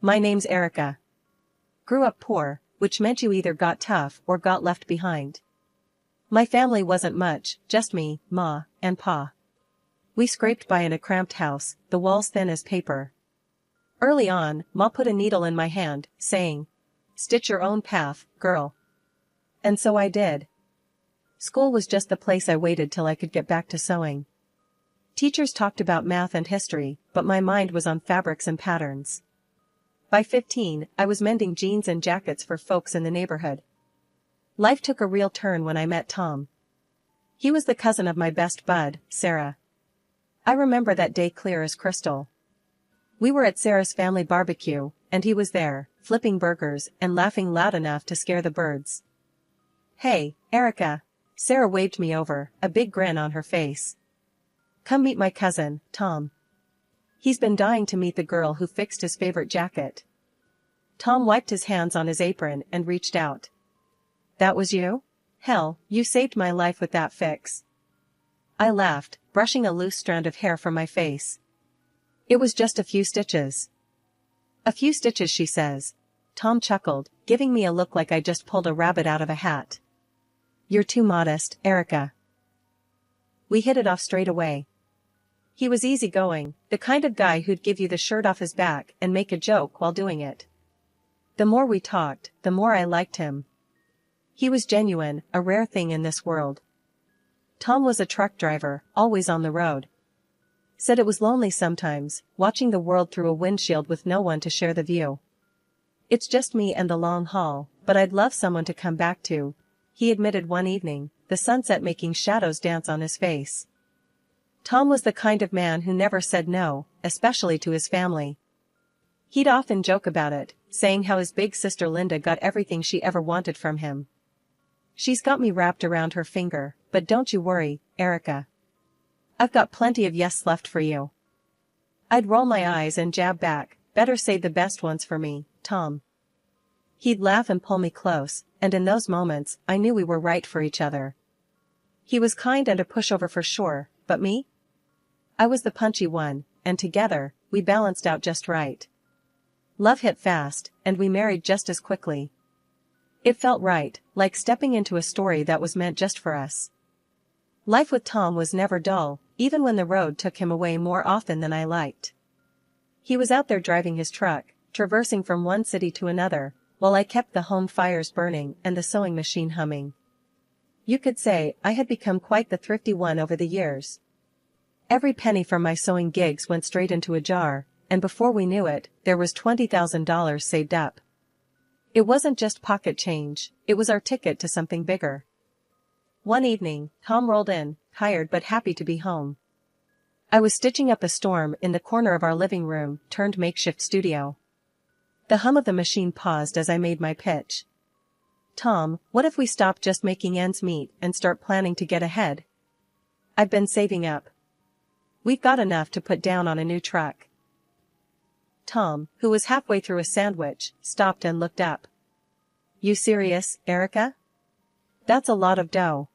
My name's Erica. Grew up poor, which meant you either got tough or got left behind. My family wasn't much, just me, Ma, and Pa. We scraped by in a cramped house, the walls thin as paper. Early on, Ma put a needle in my hand, saying, "Stitch your own path, girl." And so I did. School was just the place I waited till I could get back to sewing. Teachers talked about math and history, but my mind was on fabrics and patterns. By 15, I was mending jeans and jackets for folks in the neighborhood. Life took a real turn when I met Tom. He was the cousin of my best bud, Sarah. I remember that day clear as crystal. We were at Sarah's family barbecue, and he was there, flipping burgers and laughing loud enough to scare the birds. "Hey, Erica." Sarah waved me over, a big grin on her face. "Come meet my cousin, Tom. He's been dying to meet the girl who fixed his favorite jacket." Tom wiped his hands on his apron and reached out. "That was you? Hell, you saved my life with that fix." I laughed, brushing a loose strand of hair from my face. "It was just a few stitches." "A few stitches," she says. Tom chuckled, giving me a look like I just pulled a rabbit out of a hat. "You're too modest, Erica." We hit it off straight away. He was easygoing, the kind of guy who'd give you the shirt off his back and make a joke while doing it. The more we talked, the more I liked him. He was genuine, a rare thing in this world. Tom was a truck driver, always on the road. Said it was lonely sometimes, watching the world through a windshield with no one to share the view. "It's just me and the long haul, but I'd love someone to come back to," he admitted one evening, the sunset making shadows dance on his face. Tom was the kind of man who never said no, especially to his family. He'd often joke about it, saying how his big sister Linda got everything she ever wanted from him. "She's got me wrapped around her finger, but don't you worry, Erica. I've got plenty of yes left for you." I'd roll my eyes and jab back, "Better save the best ones for me, Tom." He'd laugh and pull me close, and in those moments, I knew we were right for each other. He was kind and a pushover for sure, but me? I was the punchy one, and together, we balanced out just right. Love hit fast, and we married just as quickly. It felt right, like stepping into a story that was meant just for us. Life with Tom was never dull, even when the road took him away more often than I liked. He was out there driving his truck, traversing from one city to another, while I kept the home fires burning and the sewing machine humming. You could say I had become quite the thrifty one over the years. Every penny from my sewing gigs went straight into a jar, and before we knew it, there was $20,000 saved up. It wasn't just pocket change, it was our ticket to something bigger. One evening, Tom rolled in, tired but happy to be home. I was stitching up a storm in the corner of our living room turned makeshift studio. The hum of the machine paused as I made my pitch. "Tom, what if we stop just making ends meet and start planning to get ahead? I've been saving up. We've got enough to put down on a new truck." Tom, who was halfway through a sandwich, stopped and looked up. "You serious, Erica? That's a lot of dough.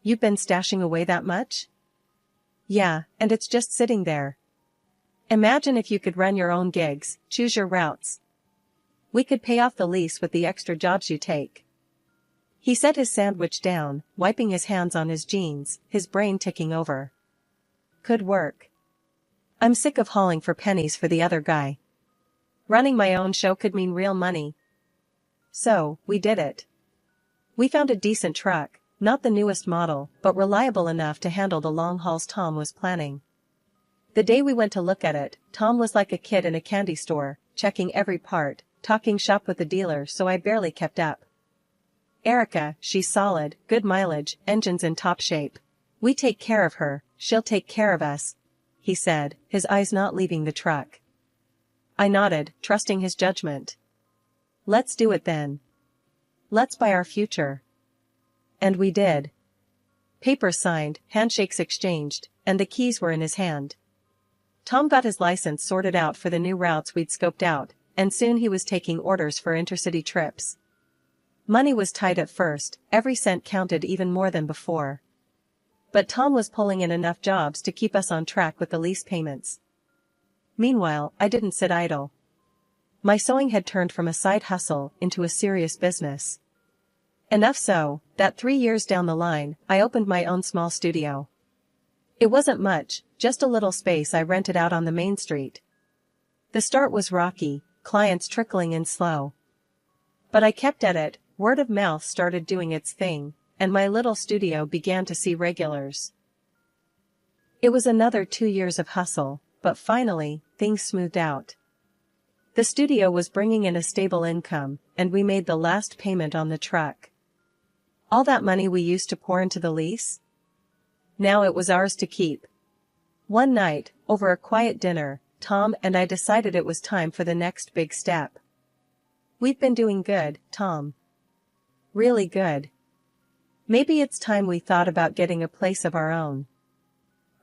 You've been stashing away that much?" "Yeah, and it's just sitting there. Imagine if you could run your own gigs, choose your routes. We could pay off the lease with the extra jobs you take." He set his sandwich down, wiping his hands on his jeans, his brain ticking over. Could work. I'm sick of hauling for pennies for the other guy. Running my own show could mean real money. So, we did it. We found a decent truck, not the newest model, but reliable enough to handle the long hauls Tom was planning. The day we went to look at it, Tom was like a kid in a candy store, checking every part, talking shop with the dealer so I barely kept up. "Erica, she's solid, good mileage, engine's in top shape. We take care of her, she'll take care of us," he said, his eyes not leaving the truck. I nodded, trusting his judgment. "Let's do it then. Let's buy our future." And we did. Papers signed, handshakes exchanged, and the keys were in his hand. Tom got his license sorted out for the new routes we'd scoped out, and soon he was taking orders for intercity trips. Money was tight at first, every cent counted even more than before. But Tom was pulling in enough jobs to keep us on track with the lease payments. Meanwhile, I didn't sit idle. My sewing had turned from a side hustle into a serious business. Enough so, that 3 years down the line, I opened my own small studio. It wasn't much, just a little space I rented out on the main street. The start was rocky, clients trickling in slow. But I kept at it, word of mouth started doing its thing, and my little studio began to see regulars. It was another 2 years of hustle, but finally, things smoothed out. The studio was bringing in a stable income, and we made the last payment on the truck. All that money we used to pour into the lease? Now it was ours to keep. One night, over a quiet dinner, Tom and I decided it was time for the next big step. We've been doing good, Tom. Really good. Maybe it's time we thought about getting a place of our own.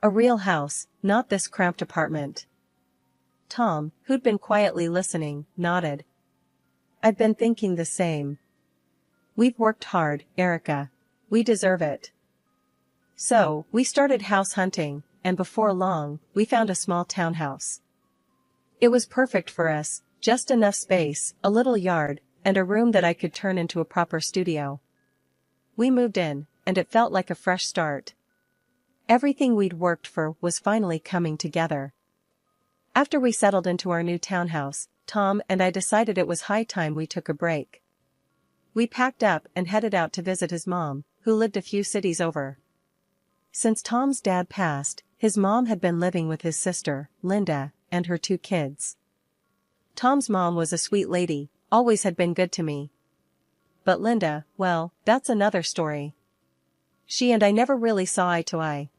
A real house, not this cramped apartment. Tom, who'd been quietly listening, nodded. I've been thinking the same. We've worked hard, Erica. We deserve it. So, we started house hunting, and before long, we found a small townhouse. It was perfect for us, just enough space, a little yard, and a room that I could turn into a proper studio. We moved in, and it felt like a fresh start. Everything we'd worked for was finally coming together. After we settled into our new townhouse, Tom and I decided it was high time we took a break. We packed up and headed out to visit his mom, who lived a few cities over. Since Tom's dad passed, his mom had been living with his sister, Linda, and her 2 kids. Tom's mom was a sweet lady, always had been good to me. But Linda, well, that's another story. She and I never really saw eye to eye.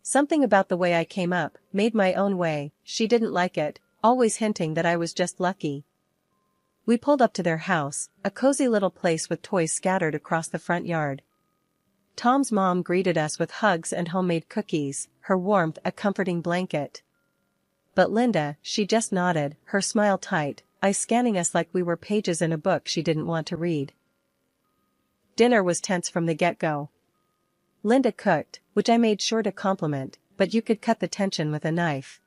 Something about the way I came up, made my own way, she didn't like it, always hinting that I was just lucky. We pulled up to their house, a cozy little place with toys scattered across the front yard. Tom's mom greeted us with hugs and homemade cookies, her warmth a comforting blanket. But Linda, she just nodded, her smile tight, eyes scanning us like we were pages in a book she didn't want to read. Dinner was tense from the get-go. Linda cooked, which I made sure to compliment, but you could cut the tension with a knife.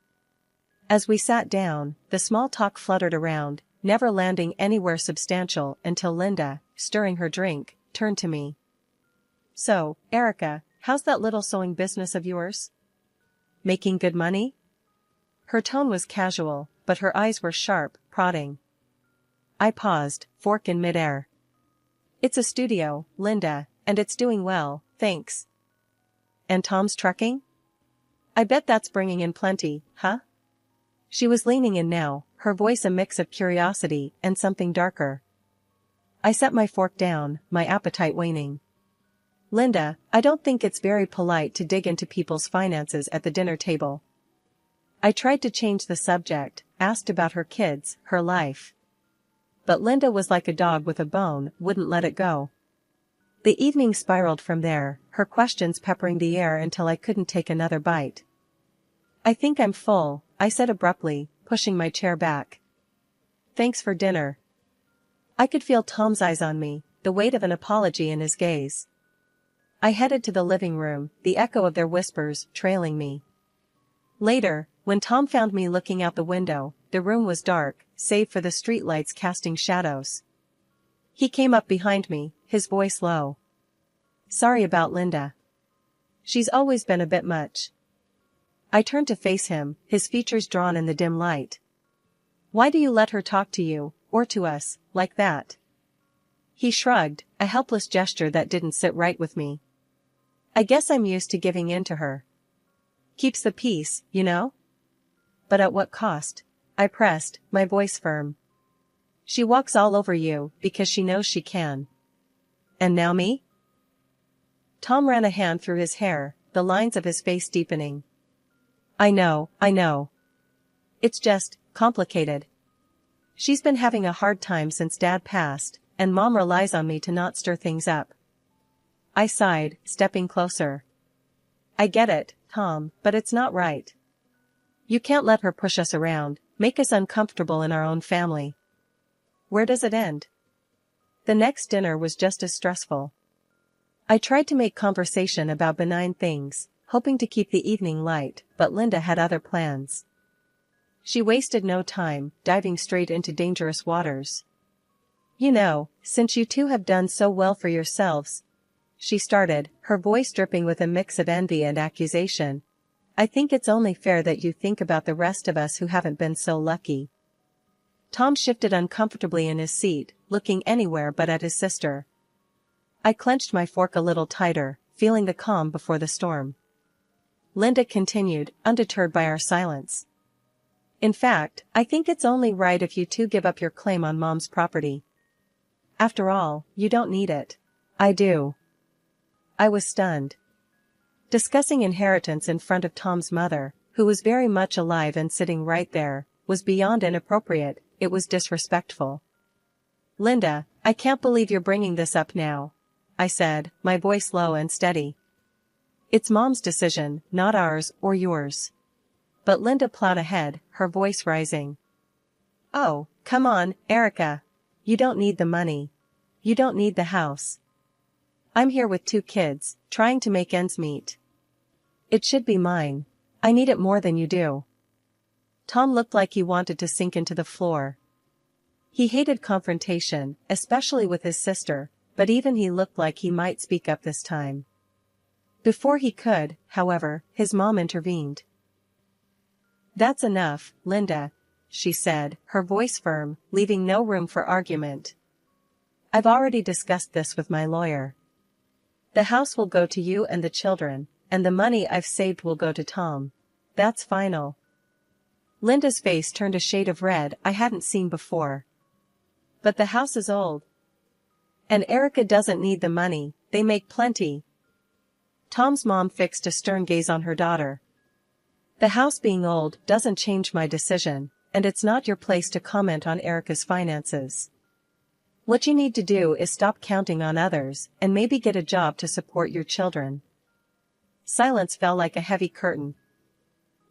As we sat down, the small talk fluttered around, never landing anywhere substantial until Linda, stirring her drink, turned to me. So, Erica, how's that little sewing business of yours? Making good money? Her tone was casual, but her eyes were sharp, prodding. I paused, fork in midair. It's a studio, Linda, and it's doing well, thanks. And Tom's trucking? I bet that's bringing in plenty, huh? She was leaning in now, her voice a mix of curiosity and something darker. I set my fork down, my appetite waning. Linda, I don't think it's very polite to dig into people's finances at the dinner table. I tried to change the subject, asked about her kids, her life. But Linda was like a dog with a bone, wouldn't let it go. The evening spiraled from there, her questions peppering the air until I couldn't take another bite. I think I'm full, I said abruptly, pushing my chair back. Thanks for dinner. I could feel Tom's eyes on me, the weight of an apology in his gaze. I headed to the living room, the echo of their whispers trailing me. Later, when Tom found me looking out the window, the room was dark, save for the streetlights casting shadows. He came up behind me, his voice low. Sorry about Linda. She's always been a bit much. I turned to face him, his features drawn in the dim light. Why do you let her talk to you, or to us, like that? He shrugged, a helpless gesture that didn't sit right with me. I guess I'm used to giving in to her. Keeps the peace, you know? But at what cost? I pressed, my voice firm. She walks all over you, because she knows she can. And now me? Tom ran a hand through his hair, the lines of his face deepening. I know. It's just, complicated. She's been having a hard time since Dad passed, and Mom relies on me to not stir things up. I sighed, stepping closer. I get it, Tom, but it's not right. You can't let her push us around, make us uncomfortable in our own family. Where does it end? The next dinner was just as stressful. I tried to make conversation about benign things, hoping to keep the evening light, but Linda had other plans. She wasted no time, diving straight into dangerous waters. You know, since you two have done so well for yourselves, she started, her voice dripping with a mix of envy and accusation, I think it's only fair that you think about the rest of us who haven't been so lucky. Tom shifted uncomfortably in his seat, looking anywhere but at his sister. I clenched my fork a little tighter, feeling the calm before the storm. Linda continued, undeterred by our silence. In fact, I think it's only right if you two give up your claim on Mom's property. After all, you don't need it. I do. I was stunned. Discussing inheritance in front of Tom's mother, who was very much alive and sitting right there, was beyond inappropriate, it was disrespectful. Linda, I can't believe you're bringing this up now, I said, my voice low and steady. It's Mom's decision, not ours or yours. But Linda plowed ahead, her voice rising. Oh, come on, Erica. You don't need the money. You don't need the house. I'm here with 2 kids, trying to make ends meet. It should be mine. I need it more than you do. Tom looked like he wanted to sink into the floor. He hated confrontation, especially with his sister, but even he looked like he might speak up this time. Before he could, however, his mom intervened. That's enough, Linda, she said, her voice firm, leaving no room for argument. I've already discussed this with my lawyer. The house will go to you and the children, and the money I've saved will go to Tom. That's final. Linda's face turned a shade of red I hadn't seen before. But the house is old. And Erica doesn't need the money, they make plenty. Tom's mom fixed a stern gaze on her daughter. The house being old doesn't change my decision, and it's not your place to comment on Erica's finances. What you need to do is stop counting on others, and maybe get a job to support your children. Silence fell like a heavy curtain.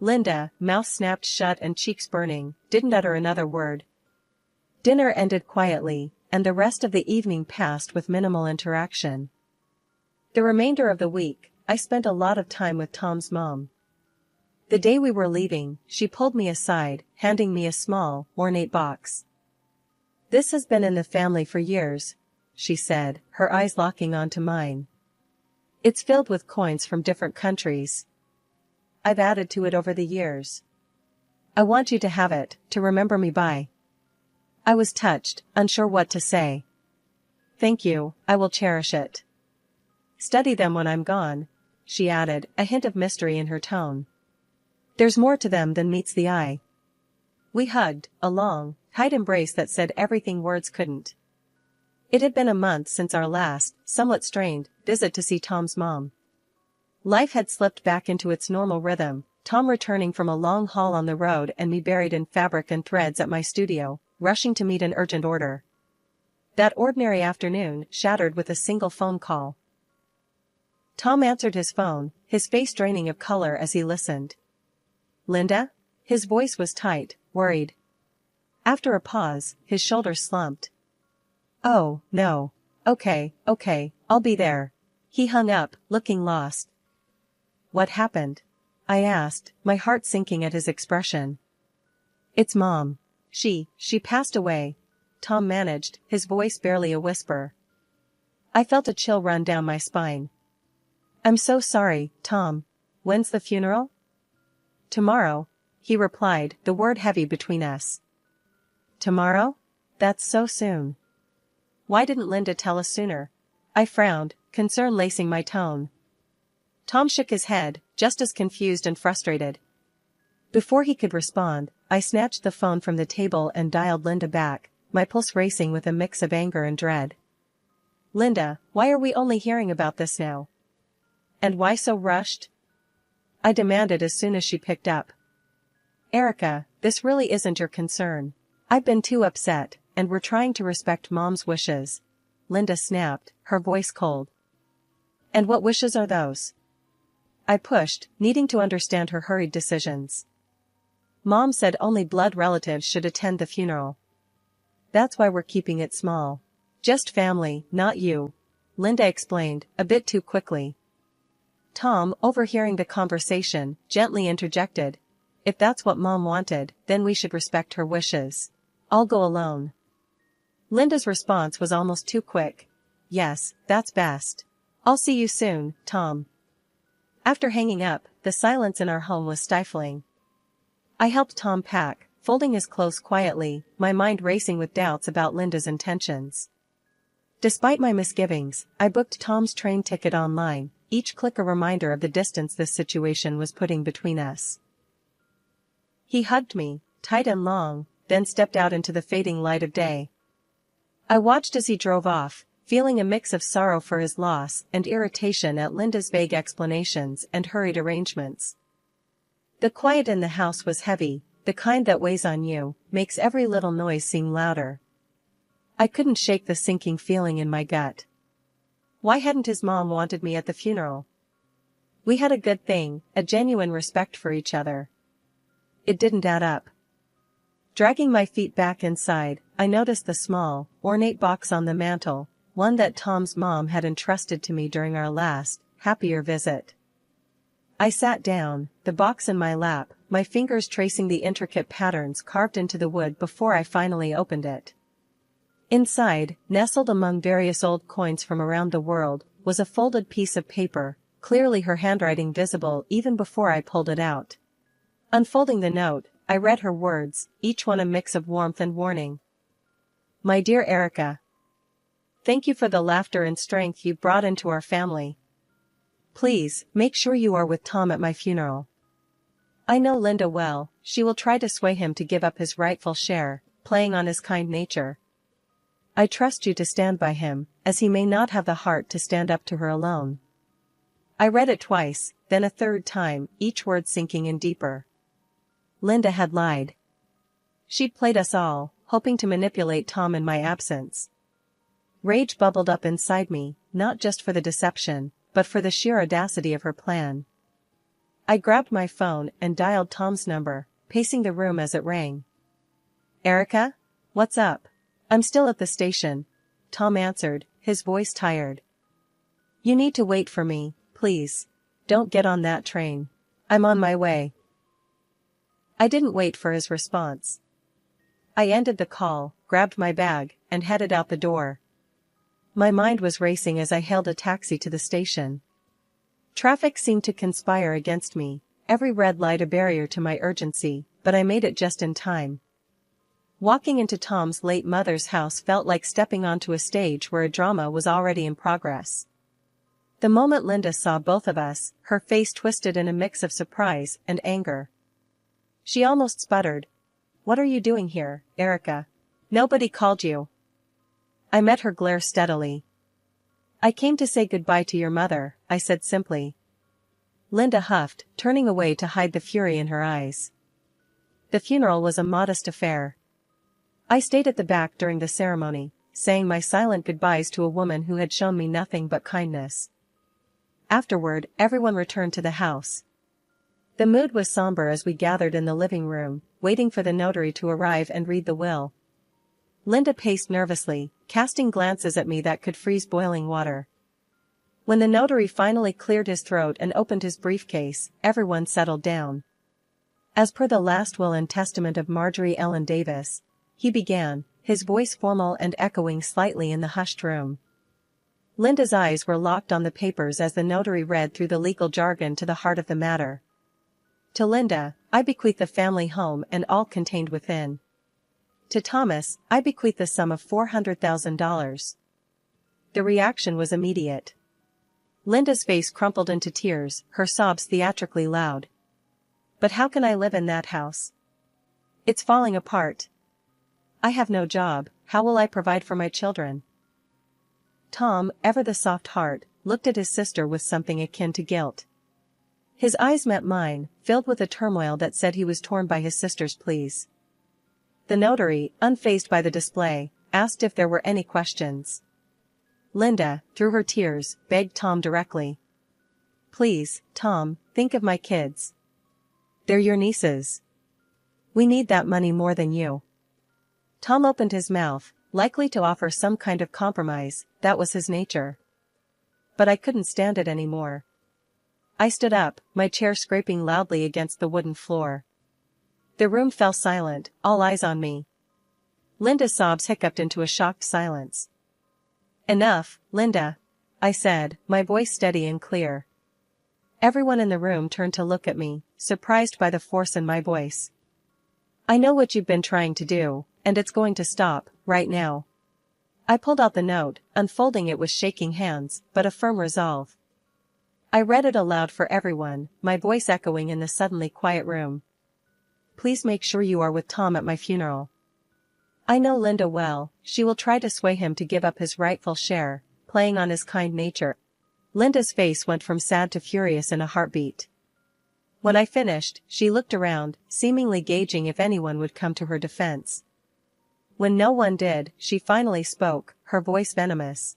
Linda, mouth snapped shut and cheeks burning, didn't utter another word. Dinner ended quietly, and the rest of the evening passed with minimal interaction. The remainder of the week, I spent a lot of time with Tom's mom. The day we were leaving, she pulled me aside, handing me a small, ornate box. This has been in the family for years, she said, her eyes locking onto mine. It's filled with coins from different countries. I've added to it over the years. I want you to have it, to remember me by. I was touched, unsure what to say. Thank you, I will cherish it. Study them when I'm gone, she added, a hint of mystery in her tone. There's more to them than meets the eye. We hugged, a long, tight embrace that said everything words couldn't. It had been a month since our last, somewhat strained, visit to see Tom's mom. Life had slipped back into its normal rhythm, Tom returning from a long haul on the road and me buried in fabric and threads at my studio, rushing to meet an urgent order. That ordinary afternoon shattered with a single phone call. Tom answered his phone, his face draining of color as he listened. Linda? His voice was tight, worried. After a pause, his shoulders slumped. Oh, no. Okay, I'll be there. He hung up, looking lost. What happened? I asked, my heart sinking at his expression. It's Mom. She passed away, Tom managed, his voice barely a whisper. I felt a chill run down my spine. I'm so sorry, Tom. When's the funeral? Tomorrow, he replied, the word heavy between us. Tomorrow? That's so soon. Why didn't Linda tell us sooner? I frowned, concern lacing my tone. Tom shook his head, just as confused and frustrated. Before he could respond, I snatched the phone from the table and dialed Linda back, my pulse racing with a mix of anger and dread. Linda, why are we only hearing about this now? And why so rushed? I demanded as soon as she picked up. Erica, this really isn't your concern. I've been too upset, and we're trying to respect Mom's wishes. Linda snapped, her voice cold. And what wishes are those? I pushed, needing to understand her hurried decisions. Mom said only blood relatives should attend the funeral. That's why we're keeping it small. Just family, not you. Linda explained, a bit too quickly. Tom, overhearing the conversation, gently interjected. if that's what Mom wanted, then we should respect her wishes. I'll go alone. Linda's response was almost too quick. Yes, that's best. I'll see you soon, Tom. After hanging up, the silence in our home was stifling. I helped Tom pack, folding his clothes quietly, my mind racing with doubts about Linda's intentions. Despite my misgivings, I booked Tom's train ticket online, each click a reminder of the distance this situation was putting between us. He hugged me, tight and long, then stepped out into the fading light of day. I watched as he drove off, feeling a mix of sorrow for his loss and irritation at Linda's vague explanations and hurried arrangements. The quiet in the house was heavy, the kind that weighs on you, makes every little noise seem louder. I couldn't shake the sinking feeling in my gut. Why hadn't his mom wanted me at the funeral? We had a good thing, a genuine respect for each other. It didn't add up. Dragging my feet back inside, I noticed the small, ornate box on the mantel, one that Tom's mom had entrusted to me during our last, happier visit. I sat down, the box in my lap, my fingers tracing the intricate patterns carved into the wood before I finally opened it. Inside, nestled among various old coins from around the world, was a folded piece of paper, clearly her handwriting visible even before I pulled it out. Unfolding the note, I read her words, each one a mix of warmth and warning. My dear Erica. Thank you for the laughter and strength you brought into our family. Please, make sure you are with Tom at my funeral. I know Linda well, she will try to sway him to give up his rightful share, playing on his kind nature. I trust you to stand by him, as he may not have the heart to stand up to her alone. I read it twice, then a third time, each word sinking in deeper. Linda had lied. She'd played us all, hoping to manipulate Tom in my absence. Rage bubbled up inside me, not just for the deception, but for the sheer audacity of her plan. I grabbed my phone and dialed Tom's number, pacing the room as it rang. Erica? What's up? I'm still at the station, Tom answered, his voice tired. You need to wait for me, please. Don't get on that train. I'm on my way. I didn't wait for his response. I ended the call, grabbed my bag, and headed out the door. My mind was racing as I hailed a taxi to the station. Traffic seemed to conspire against me, every red light a barrier to my urgency, but I made it just in time. Walking into Tom's late mother's house felt like stepping onto a stage where a drama was already in progress. The moment Linda saw both of us, her face twisted in a mix of surprise and anger. She almost sputtered. What are you doing here, Erica? Nobody called you. I met her glare steadily. I came to say goodbye to your mother, I said simply. Linda huffed, turning away to hide the fury in her eyes. The funeral was a modest affair. I stayed at the back during the ceremony, saying my silent goodbyes to a woman who had shown me nothing but kindness. Afterward, everyone returned to the house. The mood was somber as we gathered in the living room, waiting for the notary to arrive and read the will. Linda paced nervously, casting glances at me that could freeze boiling water. When the notary finally cleared his throat and opened his briefcase, everyone settled down. As per the last will and testament of Marjorie Ellen Davis, he began, his voice formal and echoing slightly in the hushed room. Linda's eyes were locked on the papers as the notary read through the legal jargon to the heart of the matter. To Linda, I bequeath the family home and all contained within. To Thomas, I bequeath the sum of $400,000. The reaction was immediate. Linda's face crumpled into tears, her sobs theatrically loud. But how can I live in that house? It's falling apart. I have no job, how will I provide for my children? Tom, ever the soft heart, looked at his sister with something akin to guilt. His eyes met mine, filled with a turmoil that said he was torn by his sister's pleas. The notary, unfazed by the display, asked if there were any questions. Linda, through her tears, begged Tom directly. Please, Tom, think of my kids. They're your nieces. We need that money more than you. Tom opened his mouth, likely to offer some kind of compromise, that was his nature. But I couldn't stand it anymore. I stood up, my chair scraping loudly against the wooden floor. The room fell silent, all eyes on me. Linda's sobs hiccuped into a shocked silence. "Enough, Linda," I said, my voice steady and clear. Everyone in the room turned to look at me, surprised by the force in my voice. "I know what you've been trying to do, and it's going to stop, right now." I pulled out the note, unfolding it with shaking hands, but a firm resolve. I read it aloud for everyone, my voice echoing in the suddenly quiet room. "Please make sure you are with Tom at my funeral. I know Linda well, she will try to sway him to give up his rightful share, playing on his kind nature." Linda's face went from sad to furious in a heartbeat. When I finished, she looked around, seemingly gauging if anyone would come to her defense. When no one did, she finally spoke, her voice venomous.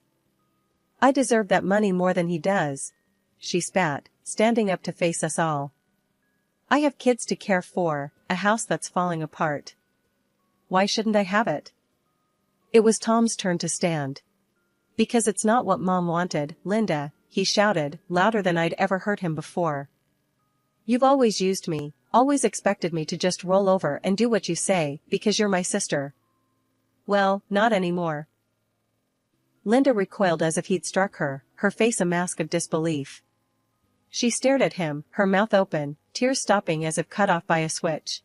"I deserve that money more than he does," she spat, standing up to face us all. "I have kids to care for, a house that's falling apart. Why shouldn't I have it?" It was Tom's turn to stand. "Because it's not what Mom wanted, Linda," he shouted, louder than I'd ever heard him before. "You've always used me, always expected me to just roll over and do what you say, because you're my sister. Well, not anymore." Linda recoiled as if he'd struck her, her face a mask of disbelief. She stared at him, her mouth open, tears stopping as if cut off by a switch.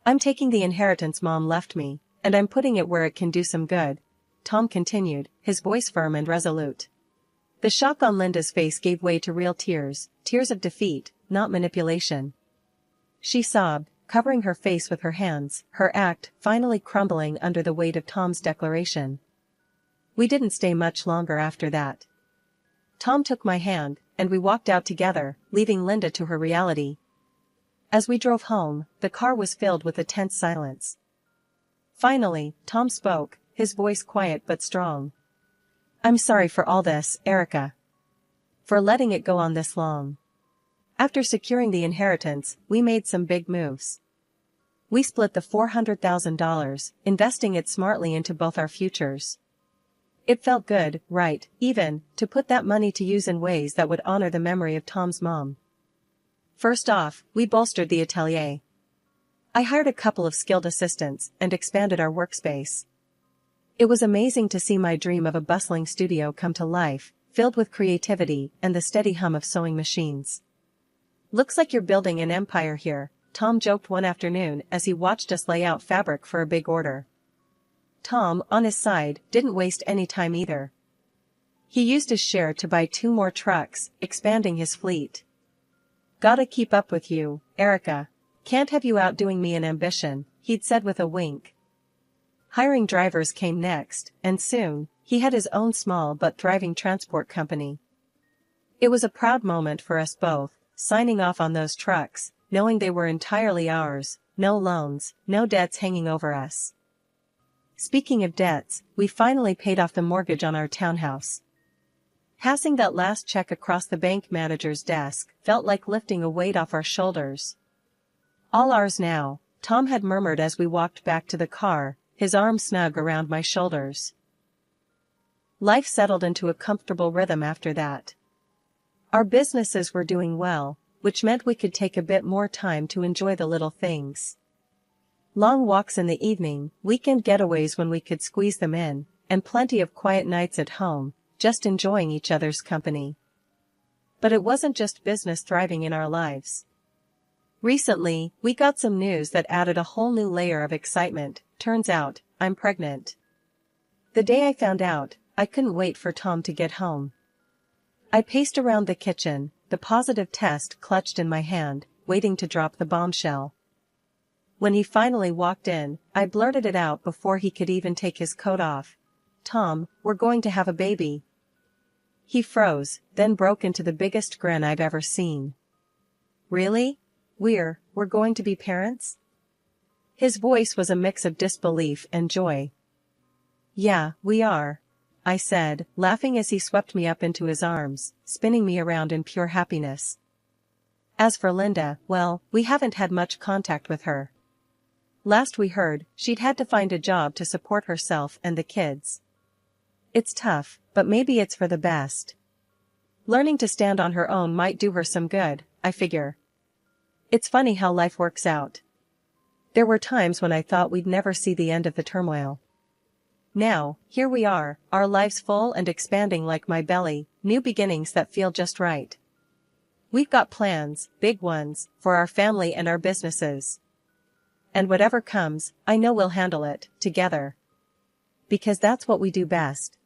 "I'm taking the inheritance Mom left me, and I'm putting it where it can do some good," Tom continued, his voice firm and resolute. The shock on Linda's face gave way to real tears, tears of defeat, not manipulation. She sobbed, covering her face with her hands, her act finally crumbling under the weight of Tom's declaration. We didn't stay much longer after that. Tom took my hand, and we walked out together, leaving Linda to her reality. As we drove home, the car was filled with a tense silence. Finally, Tom spoke, his voice quiet but strong. "I'm sorry for all this, Erica. For letting it go on this long. After securing the inheritance, we made some big moves. We split the $400,000, investing it smartly into both our futures. It felt good, right, even, to put that money to use in ways that would honor the memory of Tom's mom. First off, we bolstered the atelier. I hired a couple of skilled assistants and expanded our workspace. It was amazing to see my dream of a bustling studio come to life, filled with creativity and the steady hum of sewing machines. "Looks like you're building an empire here," Tom joked one afternoon as he watched us lay out fabric for a big order. Tom, on his side, didn't waste any time either. He used his share to buy 2 more trucks, expanding his fleet. "Gotta keep up with you, Erica. Can't have you outdoing me in ambition," he'd said with a wink. Hiring drivers came next, and soon, he had his own small but thriving transport company. It was a proud moment for us both, signing off on those trucks, knowing they were entirely ours, no loans, no debts hanging over us. Speaking of debts, we finally paid off the mortgage on our townhouse. Passing that last check across the bank manager's desk felt like lifting a weight off our shoulders. "All ours now," Tom had murmured as we walked back to the car, his arm snug around my shoulders. Life settled into a comfortable rhythm after that. Our businesses were doing well, which meant we could take a bit more time to enjoy the little things. Long walks in the evening, weekend getaways when we could squeeze them in, and plenty of quiet nights at home, just enjoying each other's company. But it wasn't just business thriving in our lives. Recently, we got some news that added a whole new layer of excitement. Turns out, I'm pregnant. The day I found out, I couldn't wait for Tom to get home. I paced around the kitchen, the positive test clutched in my hand, waiting to drop the bombshell. When he finally walked in, I blurted it out before he could even take his coat off. "Tom, we're going to have a baby." He froze, then broke into the biggest grin I've ever seen. "Really? We're going to be parents?" His voice was a mix of disbelief and joy. "Yeah, we are," I said, laughing as he swept me up into his arms, spinning me around in pure happiness. As for Linda, well, we haven't had much contact with her. Last we heard, she'd had to find a job to support herself and the kids. It's tough, but maybe it's for the best. Learning to stand on her own might do her some good, I figure. It's funny how life works out. There were times when I thought we'd never see the end of the turmoil. Now, here we are, our lives full and expanding like my belly, new beginnings that feel just right. We've got plans, big ones, for our family and our businesses. And whatever comes, I know we'll handle it, together. Because that's what we do best.